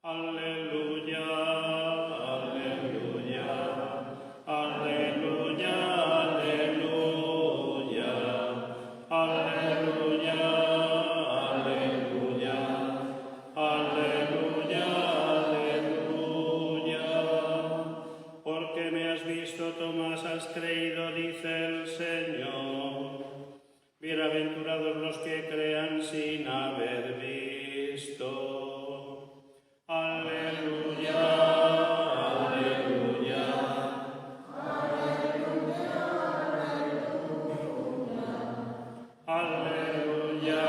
Aleluya, aleluya, aleluya, aleluya, aleluya, aleluya, aleluya, aleluya. Porque me has visto, Tomás, has creído, dice el Señor. Bienaventurados los que crean sin haber visto. Aleluya, aleluya, aleluya, aleluya,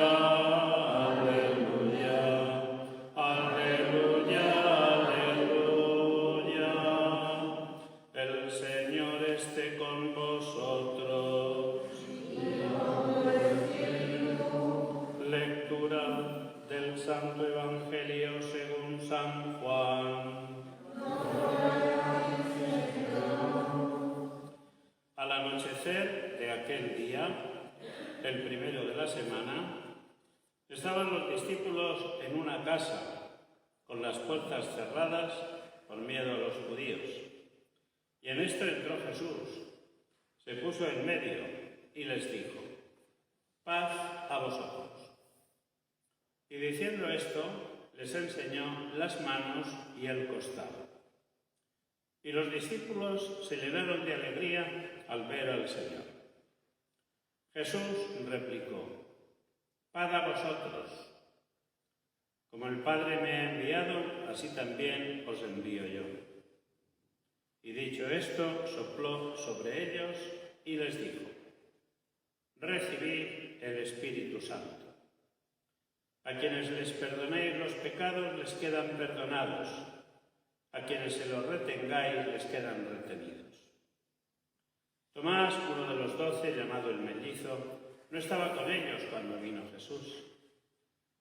aleluya, aleluya, aleluya. El Señor esté con vosotros. Lectura del Santo Evangelio según San Juan. Al anochecer de aquel día, el primero de la semana, estaban los discípulos en una casa, con las puertas cerradas por miedo a los judíos. Y en esto entró Jesús, se puso en medio y les dijo: paz a vosotros. Y diciendo esto, les enseñó las manos y el costado. Y los discípulos se llenaron de alegría al ver al Señor. Jesús replicó: paz a vosotros. Como el Padre me ha enviado, así también os envío yo. Y dicho esto, sopló sobre ellos y les dijo: recibid el Espíritu Santo. A quienes les perdonéis los pecados les quedan perdonados, a quienes se los retengáis les quedan retenidos. Tomás, uno de los 12, llamado el mellizo, no estaba con ellos cuando vino Jesús.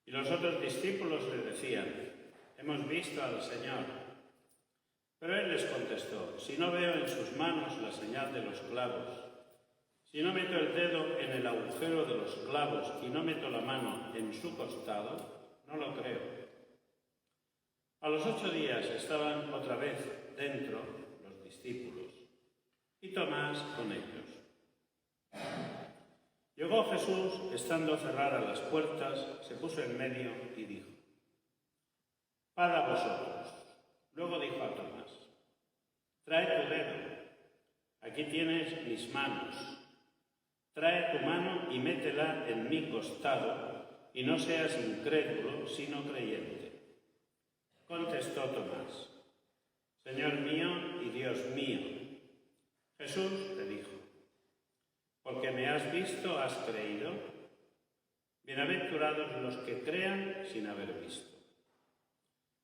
Y los otros discípulos le decían: hemos visto al Señor. Pero él les contestó: si no veo en sus manos la señal de los clavos, si no meto el dedo en el agujero de los clavos y no meto la mano en su costado, no lo creo. A los 8 días estaban otra vez dentro los discípulos y Tomás con ellos. Llegó Jesús, estando cerradas las puertas, se puso en medio y dijo: paz a vosotros. Luego dijo a Tomás: trae tu dedo, aquí tienes mis manos. Trae tu mano y métela en mi costado, y no seas incrédulo, sino creyente. Contestó Tomás: Señor mío y Dios mío. Jesús le dijo: porque me has visto, has creído. Bienaventurados los que crean sin haber visto.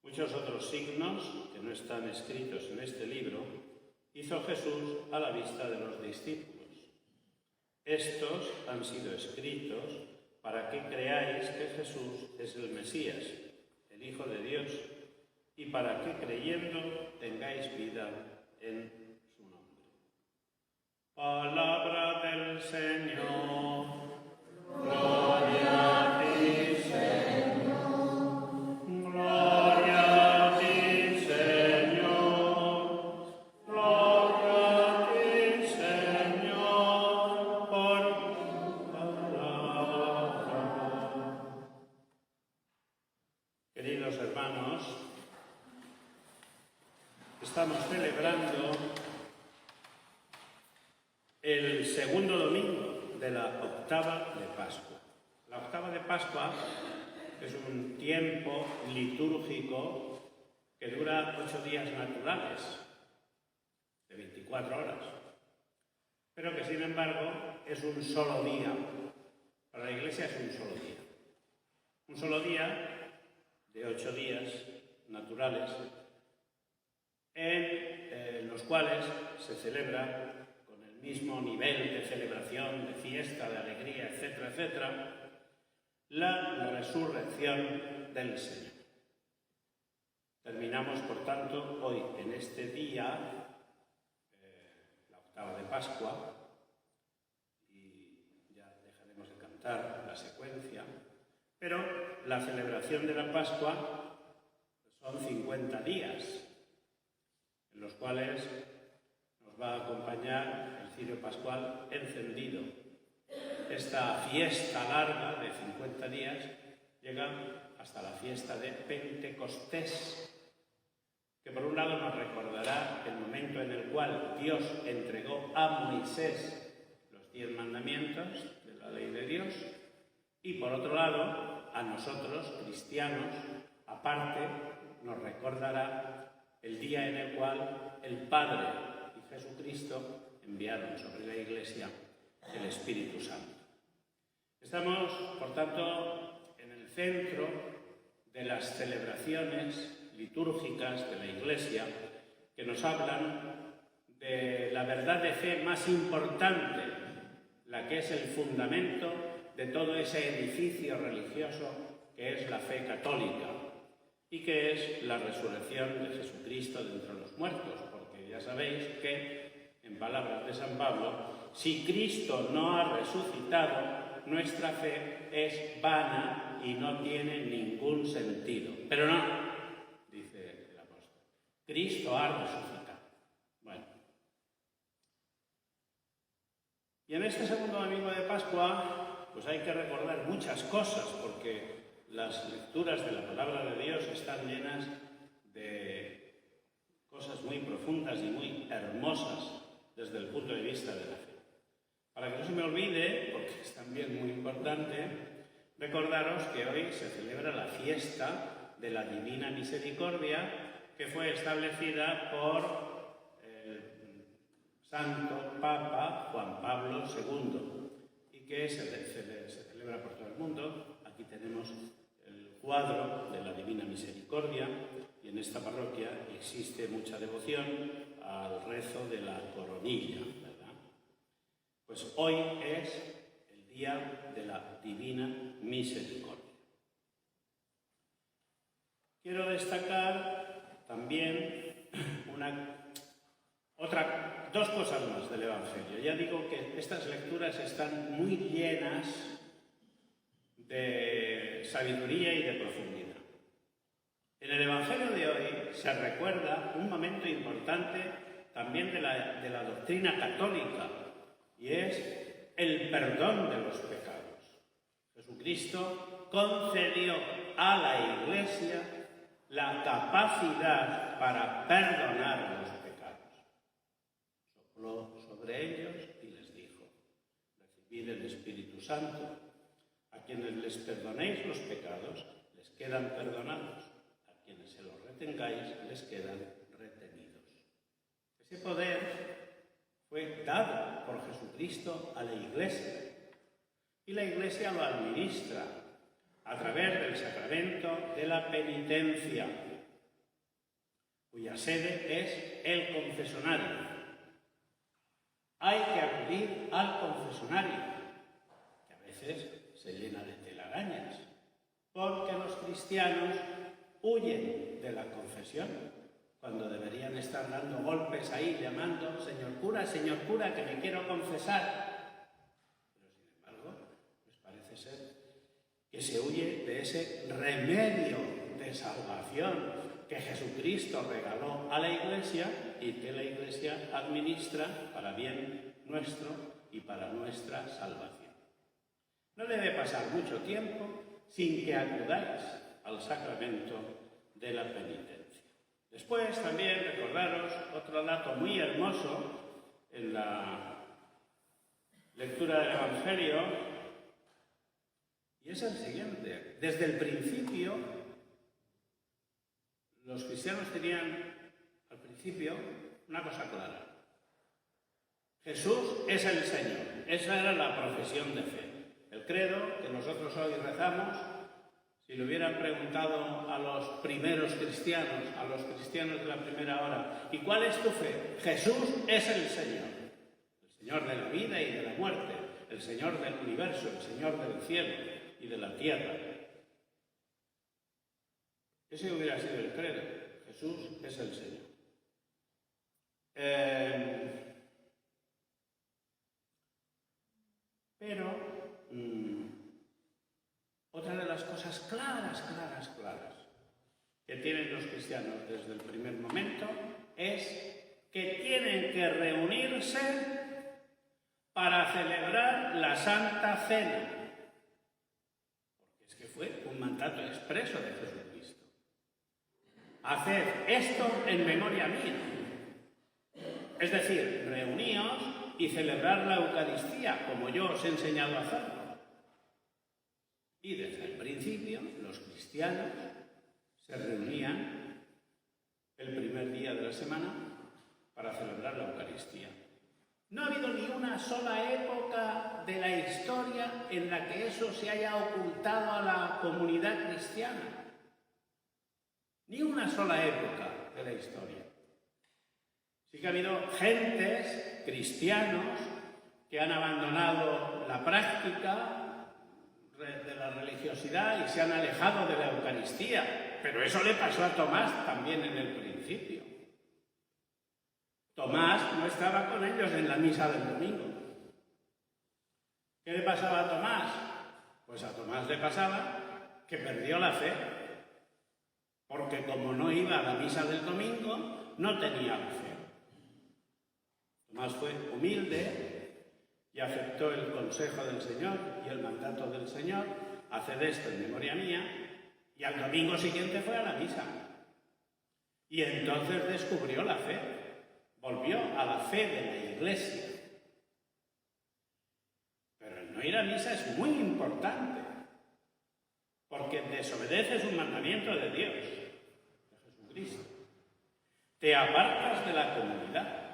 Muchos otros signos, que no están escritos en este libro, hizo Jesús a la vista de los discípulos. Estos han sido escritos para que creáis que Jesús es el Mesías, el Hijo de Dios, y para que creyendo tengáis vida en su nombre. Palabra del Señor. Gloria a ti, Señor. Gloria a ti, Señor. Gloria a ti, Señor, por tu palabra. Queridos hermanos, estamos celebrando el segundo domingo de la octava de Pascua. La octava de Pascua es un tiempo litúrgico que dura 8 días naturales, de 24 horas, pero que sin embargo es un solo día. Para la Iglesia es un solo día. Un solo día de 8 días naturales en los cuales se celebra con el mismo nivel de celebración, de fiesta, de alegría, etcétera, etcétera, la resurrección del Señor. Terminamos, por tanto, hoy, en este día, la octava de Pascua, y ya dejaremos de cantar la secuencia, pero la celebración de la Pascua Son 50 días en los cuales nos va a acompañar el cirio pascual encendido. Esta fiesta larga de 50 días llega hasta la fiesta de Pentecostés, que por un lado nos recordará el momento en el cual Dios entregó a Moisés los 10 mandamientos de la ley de Dios, y por otro lado, a nosotros, cristianos, aparte, nos recordará el día en el cual el Padre y Jesucristo enviaron sobre la Iglesia el Espíritu Santo. Estamos, por tanto, en el centro de las celebraciones litúrgicas de la Iglesia que nos hablan de la verdad de fe más importante, la que es el fundamento de todo ese edificio religioso que es la fe católica y que es la resurrección de Jesucristo de entre los muertos, porque ya sabéis que, en palabras de San Pablo, si Cristo no ha resucitado, nuestra fe es vana y no tiene ningún sentido. Pero no, dice el apóstol, Cristo ha resucitado. Bueno. Y en este segundo domingo de Pascua, pues hay que recordar muchas cosas, porque las lecturas de la palabra de Dios están llenas de cosas muy profundas y muy hermosas desde el punto de vista de la fe. Para que no se me olvide, porque es también muy importante, recordaros que hoy se celebra la fiesta de la Divina Misericordia, que fue establecida por el Santo Papa Juan Pablo II y que se celebra por todo el mundo. Aquí tenemos el cuadro de la Divina Misericordia y en esta parroquia existe mucha devoción al rezo de la coronilla, ¿verdad? Pues hoy es el día de la Divina Misericordia. Quiero destacar también dos cosas más del Evangelio. Ya digo que estas lecturas están muy llenas de sabiduría y de profundidad. En el Evangelio de hoy se recuerda un momento importante también de la doctrina católica, y es el perdón de los pecados. Jesucristo concedió a la Iglesia la capacidad para perdonar los pecados. Sopló sobre ellos y les dijo: recibid el Espíritu Santo. A quienes les perdonéis los pecados, les quedan perdonados. A quienes se los retengáis, les quedan retenidos. Ese poder fue dado por Jesucristo a la Iglesia, y la Iglesia lo administra a través del sacramento de la penitencia, cuya sede es el confesonario. Hay que acudir al confesonario, que a veces se llena de telarañas, porque los cristianos huyen de la confesión, cuando deberían estar dando golpes ahí, llamando: señor cura, que me quiero confesar. Pero sin embargo, pues parece ser que se huye de ese remedio de salvación que Jesucristo regaló a la Iglesia y que la Iglesia administra para bien nuestro y para nuestra salvación. No debe pasar mucho tiempo sin que acudáis al sacramento de la penitencia. Después también recordaros otro dato muy hermoso en la lectura del Evangelio, y es el siguiente. Desde el principio, los cristianos tenían al principio una cosa clara: Jesús es el Señor. Esa era la profesión de fe. El credo que nosotros hoy rezamos, si le hubieran preguntado a los primeros cristianos, a los cristianos de la primera hora: ¿y cuál es tu fe? Jesús es el Señor. El Señor de la vida y de la muerte, el Señor del universo, el Señor del cielo y de la tierra. Ese hubiera sido el credo: Jesús es el Señor. Pero otra de las cosas claras que tienen los cristianos desde el primer momento es que tienen que reunirse para celebrar la Santa Cena. Porque es que fue un mandato expreso de Jesucristo. Haced esto en memoria mía. Es decir, reuníos y celebrar la Eucaristía, como yo os he enseñado a hacerlo. Y desde el principio, los cristianos se reunían el primer día de la semana para celebrar la Eucaristía. No ha habido ni una sola época de la historia en la que eso se haya ocultado a la comunidad cristiana. Ni una sola época de la historia. Sí que ha habido gentes, cristianos, que han abandonado la práctica de la religiosidad y se han alejado de la Eucaristía. Pero eso le pasó a Tomás también en el principio. Tomás no estaba con ellos en la misa del domingo. ¿Qué le pasaba a Tomás? Pues a Tomás le pasaba que perdió la fe. Porque como no iba a la misa del domingo, no tenía la fe. Tomás fue humilde y aceptó el consejo del Señor y el mandato del Señor, haced esto en memoria mía, y al domingo siguiente fue a la misa. Y entonces descubrió la fe, volvió a la fe de la Iglesia. Pero el no ir a misa es muy importante, porque desobedeces un mandamiento de Dios, de Jesucristo. Te apartas de la comunidad.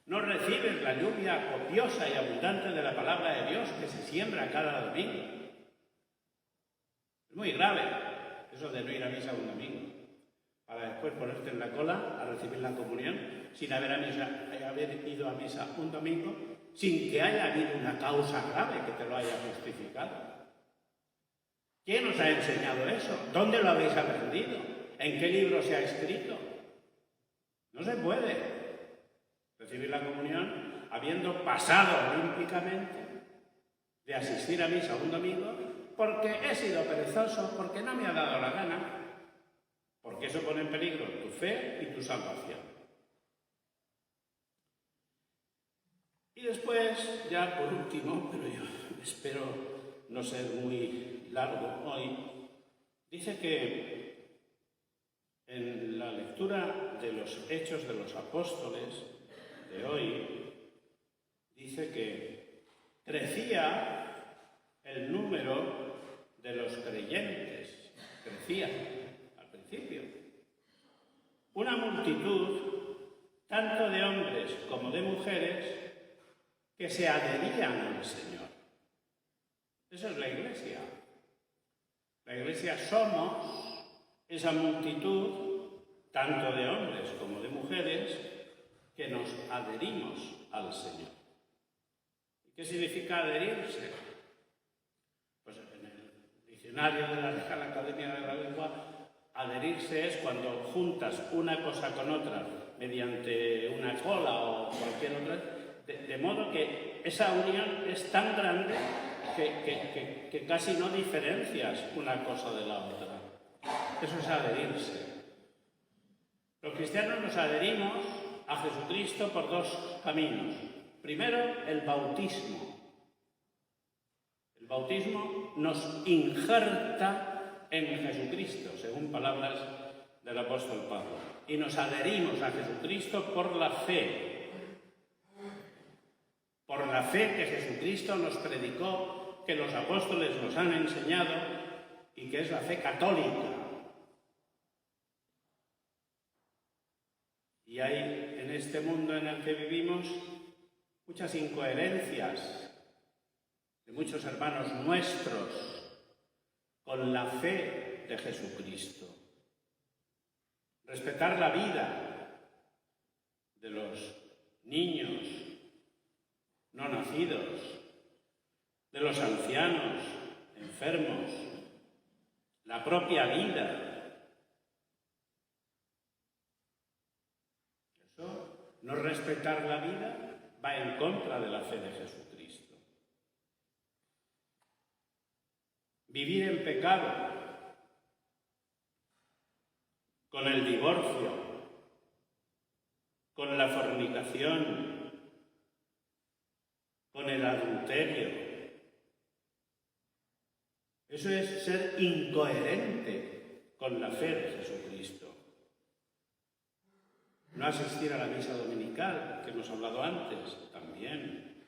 No recibes la lluvia copiosa y abundante de la palabra de Dios que se siembra cada domingo. Es muy grave eso de no ir a misa un domingo, para después ponerte en la cola a recibir la comunión sin haber ido a misa un domingo, sin que haya habido una causa grave que te lo haya justificado. ¿Quién os ha enseñado eso? ¿Dónde lo habéis aprendido? ¿En qué libro se ha escrito? No se puede recibir la comunión habiendo pasado olímpicamente de asistir a misa un domingo porque he sido perezoso, porque no me ha dado la gana, porque eso pone en peligro tu fe y tu salvación. Y después, ya por último, pero yo espero no ser muy largo hoy, dice que en la lectura de los Hechos de los Apóstoles de hoy, dice que crecía el número de los creyentes, crecía al principio. Una multitud, tanto de hombres como de mujeres, que se adherían al Señor. Esa es la Iglesia. La Iglesia somos esa multitud, tanto de hombres como de mujeres, que nos adherimos al Señor. ¿Y qué significa adherirse? Pues en el diccionario de la Real Academia de la Lengua, adherirse es cuando juntas una cosa con otra mediante una cola o cualquier otra, de modo que esa unión es tan grande que casi no diferencias una cosa de la otra. Eso es adherirse. Los cristianos nos adherimos a Jesucristo por dos caminos. Primero, el bautismo. El bautismo nos injerta en Jesucristo, según palabras del apóstol Pablo. Y nos adherimos a Jesucristo por la fe. Por la fe que Jesucristo nos predicó, que los apóstoles nos han enseñado y que es la fe católica. Y hay en este mundo en el que vivimos muchas incoherencias de muchos hermanos nuestros con la fe de Jesucristo. Respetar la vida de los niños no nacidos, de los ancianos, enfermos, la propia vida. No respetar la vida va en contra de la fe de Jesucristo. Vivir en pecado con el divorcio, con la fornicación, con el adulterio. Eso es ser incoherente con la fe de Jesucristo. No asistir a la misa dominical, que hemos hablado antes, también.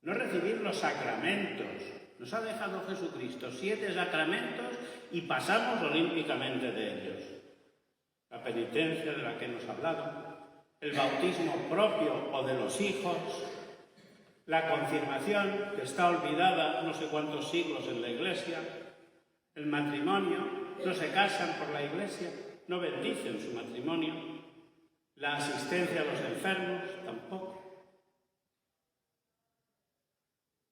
No recibir los sacramentos. Nos ha dejado Jesucristo 7 sacramentos y pasamos olímpicamente de ellos. La penitencia de la que hemos hablado, el bautismo propio o de los hijos, la confirmación, que está olvidada no sé cuántos siglos en la Iglesia, el matrimonio, no se casan por la Iglesia, no bendicen su matrimonio, la asistencia a los enfermos, tampoco.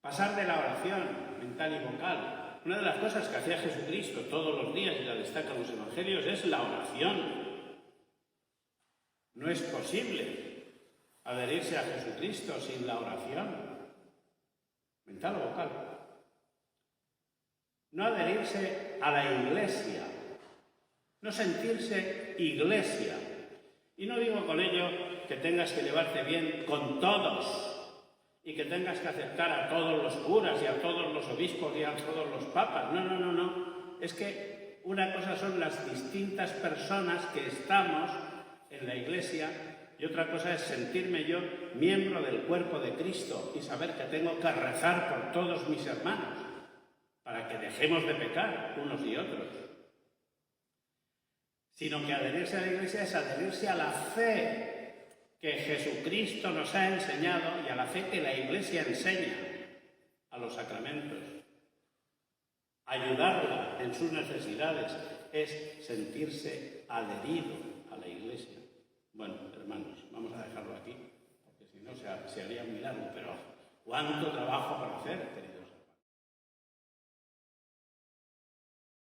Pasar de la oración mental y vocal. Una de las cosas que hacía Jesucristo todos los días y la destacan los evangelios es la oración. No es posible adherirse a Jesucristo sin la oración mental o vocal. No adherirse a la Iglesia, no sentirse Iglesia. Y no digo con ello que tengas que llevarte bien con todos y que tengas que aceptar a todos los curas y a todos los obispos y a todos los papas. No. Es que una cosa son las distintas personas que estamos en la Iglesia y otra cosa es sentirme yo miembro del cuerpo de Cristo y saber que tengo que rezar por todos mis hermanos para que dejemos de pecar unos y otros. Sino que adherirse a la Iglesia es adherirse a la fe que Jesucristo nos ha enseñado y a la fe que la Iglesia enseña, a los sacramentos. Ayudarla en sus necesidades es sentirse adherido a la Iglesia. Bueno, hermanos, vamos a dejarlo aquí, porque si no se haría muy largo, pero ¿cuánto trabajo para hacer?